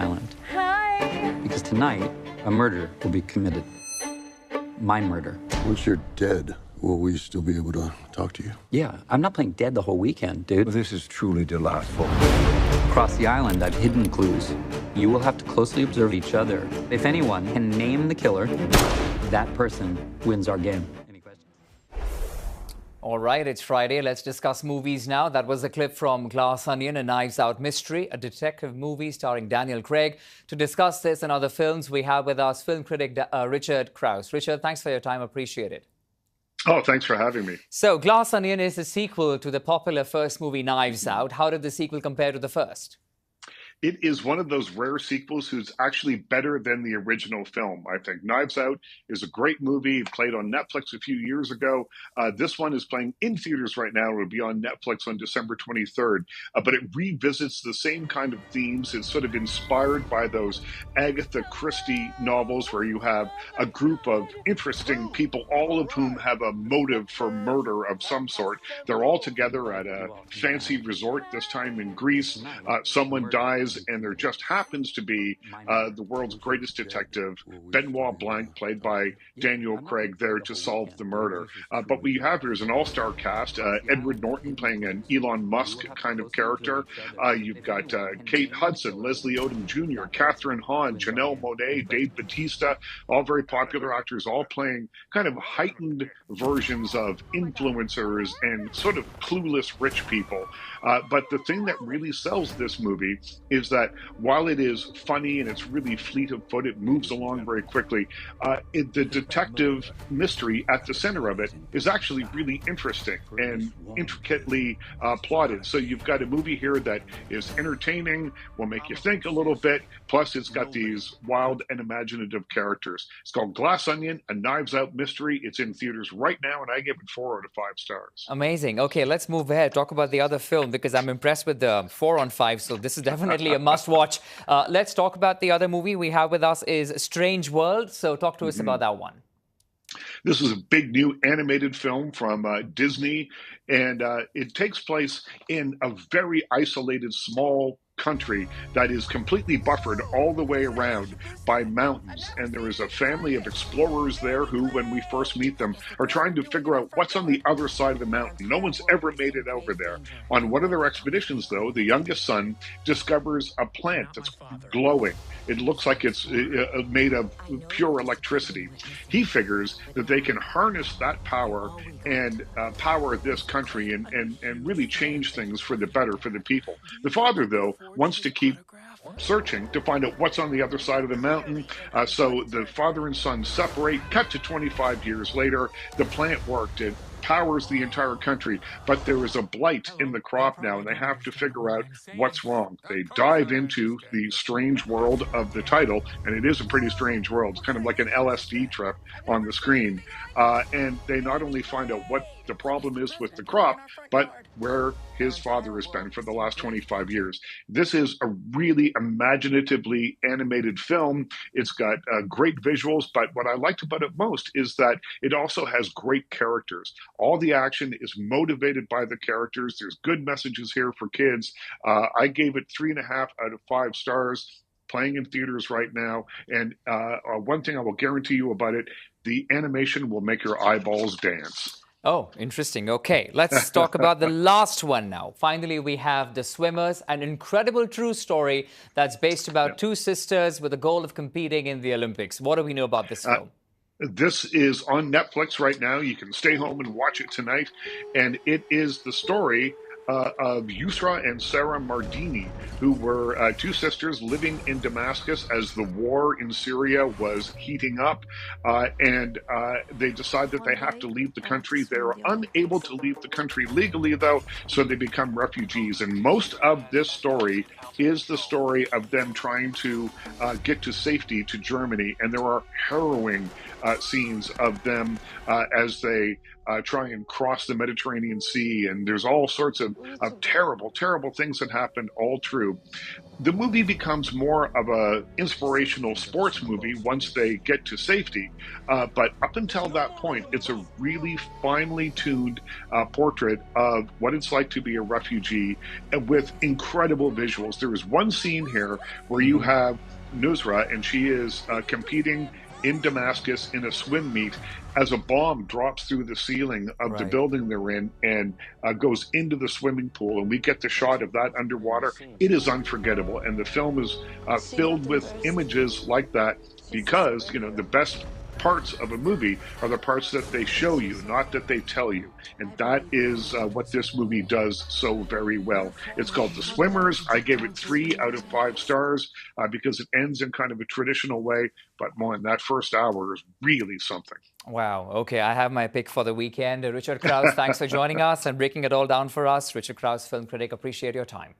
Island. Hi. Because tonight, a murder will be committed. My murder. Once you're dead, will we still be able to talk to you? Yeah, I'm not playing dead the whole weekend, dude. Well, this is truly delightful. Across the island, I've hidden clues. You will have to closely observe each other. If anyone can name the killer, that person wins our game. Any questions? All right, it's Friday. Let's discuss movies now. That was a clip from Glass Onion, a Knives Out mystery, a detective movie starring Daniel Craig. To discuss this and other films, we have with us film critic Richard Crouse. Richard, thanks for your time. Appreciate it. Oh, thanks for having me. So, Glass Onion is a sequel to the popular first movie, Knives Out. How did the sequel compare to the first? It is one of those rare sequels who's actually better than the original film, I think. Knives Out is a great movie. It played on Netflix a few years ago. This one is playing in theaters right now. It will be on Netflix on December 23rd. But it revisits the same kind of themes. It's sort of inspired by those Agatha Christie novels where you have a group of interesting people, all of whom have a motive for murder of some sort. They're all together at a fancy resort, this time in Greece. Someone dies, and there just happens to be the world's greatest detective, Benoit Blanc, played by Daniel Craig, there to solve the murder. But what you have here is an all-star cast. Edward Norton playing an Elon Musk kind of character. You've got Kate Hudson, Leslie Odom Jr., Catherine Hahn, Janelle Monáe, Dave Bautista, all very popular actors, all playing kind of heightened versions of influencers and sort of clueless rich people. But the thing that really sells this movie is that while it is funny and it's really fleet of foot, it moves along very quickly, the detective mystery at the center of it is actually really interesting and intricately plotted. So you've got a movie here that is entertaining, will make you think a little bit, plus it's got these wild and imaginative characters. It's called Glass Onion, a Knives Out mystery. It's in theaters right now, and I give it 4 out of 5 stars. Amazing. Okay, let's move ahead. Talk about the other film, because I'm impressed with the 4 on 5, so this is definitely a must-watch. Let's talk about the other movie we have with us is Strange World. So talk to us about that one. This is a big new animated film from Disney, and it takes place in a very isolated, small country that is completely buffered all the way around by mountains. And there is a family of explorers there who, when we first meet them, are trying to figure out what's on the other side of the mountain. No one's ever made it over there. On one of their expeditions, though, the youngest son discovers a plant that's glowing. It looks like it's made of pure electricity. He figures that they can harness that power and power this country and really change things for the better for the people. The father, though, wants to keep searching to find out what's on the other side of the mountain. So the father and son separate. Cut to 25 years later, the plant worked. It powers the entire country, but there is a blight in the crop now, and they have to figure out what's wrong. They dive into the strange world of the title, and it is a pretty strange world. It's kind of like an LSD trip on the screen. And they not only find out what the problem is with the crop, but where his father has been for the last 25 years. This is a really imaginatively animated film. It's got great visuals, but what I liked about it most is that it also has great characters. All the action is motivated by the characters. There's good messages here for kids. I gave it 3.5 out of 5 stars, playing in theaters right now. And one thing I will guarantee you about it, the animation will make your eyeballs dance. Oh, interesting. Okay, let's talk about the last one now. Finally, we have The Swimmers, an incredible true story that's based about 2 sisters with the goal of competing in the Olympics. What do we know about this film? This is on Netflix right now. You can stay home and watch it tonight. And it is the story of Yusra and Sarah Mardini, who were 2 sisters living in Damascus as the war in Syria was heating up. And they decide that they have to leave the country. They're unable to leave the country legally, though, so they become refugees. And most of this story is the story of them trying to get to safety to Germany. And there are harrowing scenes of them as they try and cross the Mediterranean Sea, and there's all sorts of terrible, terrible things that happen, all true. The movie becomes more of a inspirational sports movie once they get to safety, but up until that point, it's a really finely tuned portrait of what it's like to be a refugee, and with incredible visuals. There is one scene here where you have Nusra, and she is competing in Damascus in a swim meet as a bomb drops through the ceiling of the building they're in and goes into the swimming pool. And we get the shot of that underwater. It is unforgettable. And the film is filled with images like that because, you know, the best parts of a movie are the parts that they show you, not that they tell you. And that is what this movie does so very well. It's called The Swimmers. I gave it 3 out of 5 stars because it ends in kind of a traditional way. But man, that first hour is really something. Wow. Okay, I have my pick for the weekend. Richard Crouse, thanks for joining us and breaking it all down for us. Richard Crouse, film critic, appreciate your time.